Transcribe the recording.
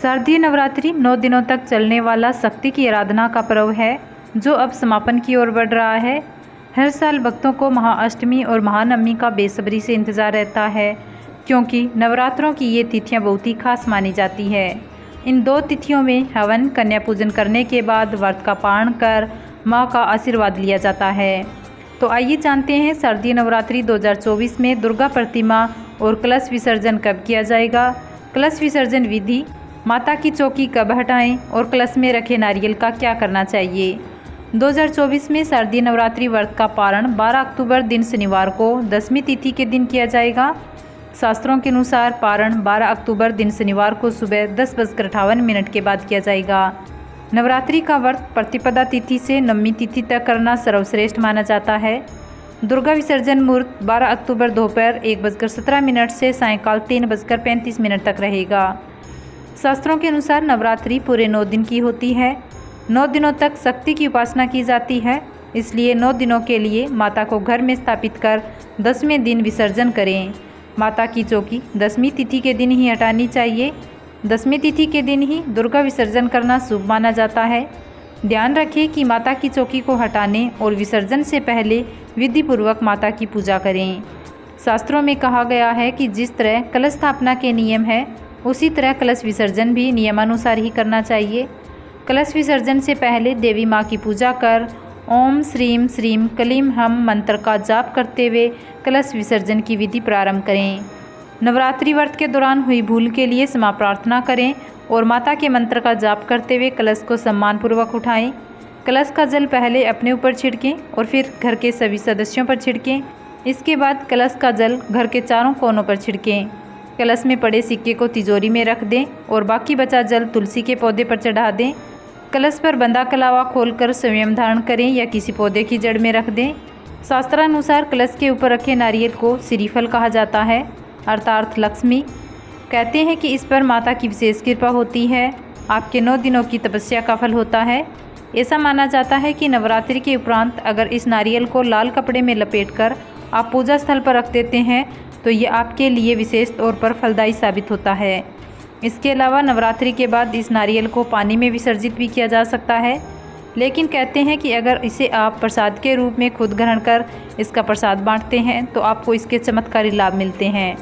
शारदीय नवरात्रि 9 दिनों तक चलने वाला शक्ति की आराधना का पर्व है, जो अब समापन की ओर बढ़ रहा है। हर साल भक्तों को महाअष्टमी और महानवमी का बेसब्री से इंतजार रहता है, क्योंकि नवरात्रों की ये तिथियां बहुत ही खास मानी जाती है। इन 2 तिथियों में हवन, कन्या पूजन करने के बाद व्रत का पारण कर माँ का आशीर्वाद लिया जाता है। तो आइए जानते हैं शारदीय नवरात्रि 2024 में दुर्गा प्रतिमा और कलश विसर्जन कब किया जाएगा, कलश विसर्जन विधि, माता की चौकी कब हटाएं और कलश में रखे नारियल का क्या करना चाहिए। 2024 में शारदीय नवरात्रि व्रत का पारण 12 अक्टूबर दिन शनिवार को 10वीं तिथि के दिन किया जाएगा। शास्त्रों के अनुसार पारण 12 अक्टूबर दिन शनिवार को सुबह 10:58 के बाद किया जाएगा। नवरात्रि का व्रत प्रतिपदा तिथि से 9वीं तिथि तक करना सर्वश्रेष्ठ माना जाता है। दुर्गा विसर्जन मुहूर्त 12 अक्टूबर दोपहर 1:17 से सायंकाल 3:35 तक रहेगा। शास्त्रों के अनुसार नवरात्रि पूरे 9 दिन की होती है। 9 दिनों तक शक्ति की उपासना की जाती है, इसलिए 9 दिनों के लिए माता को घर में स्थापित कर 10वें दिन विसर्जन करें। माता की चौकी 10वीं तिथि के दिन ही हटानी चाहिए। 10वीं तिथि के दिन ही दुर्गा विसर्जन करना शुभ माना जाता है। ध्यान रखें कि माता की चौकी को हटाने और विसर्जन से पहले विधिपूर्वक माता की पूजा करें। शास्त्रों में कहा गया है कि जिस तरह कलश स्थापना के नियम है, उसी तरह कलश विसर्जन भी नियमानुसार ही करना चाहिए। कलश विसर्जन से पहले देवी माँ की पूजा कर ओम श्रीम श्रीम क्लीम हम मंत्र का जाप करते हुए कलश विसर्जन की विधि प्रारंभ करें। नवरात्रि व्रत के दौरान हुई भूल के लिए क्षमा प्रार्थना करें और माता के मंत्र का जाप करते हुए कलश को सम्मानपूर्वक उठाएं। कलश का जल पहले अपने ऊपर छिड़कें और फिर घर के सभी सदस्यों पर छिड़कें। इसके बाद कलश का जल घर के चारों कोनों पर छिड़कें। कलश में पड़े सिक्के को तिजोरी में रख दें और बाकी बचा जल तुलसी के पौधे पर चढ़ा दें। कलश पर बंधा कलावा खोलकर संयम धारण करें या किसी पौधे की जड़ में रख दें। शास्त्रानुसार कलश के ऊपर रखे नारियल को श्रीफल कहा जाता है, अर्थात लक्ष्मी। कहते हैं कि इस पर माता की विशेष कृपा होती है। आपके 9 दिनों की तपस्या का फल होता है। ऐसा माना जाता है कि नवरात्रि के उपरांत अगर इस नारियल को लाल कपड़े में लपेटकर आप पूजा स्थल पर रख देते हैं तो ये आपके लिए विशेष तौर पर फलदायी साबित होता है। इसके अलावा नवरात्रि के बाद इस नारियल को पानी में विसर्जित भी किया जा सकता है, लेकिन कहते हैं कि अगर इसे आप प्रसाद के रूप में खुद ग्रहण कर इसका प्रसाद बांटते हैं तो आपको इसके चमत्कारी लाभ मिलते हैं।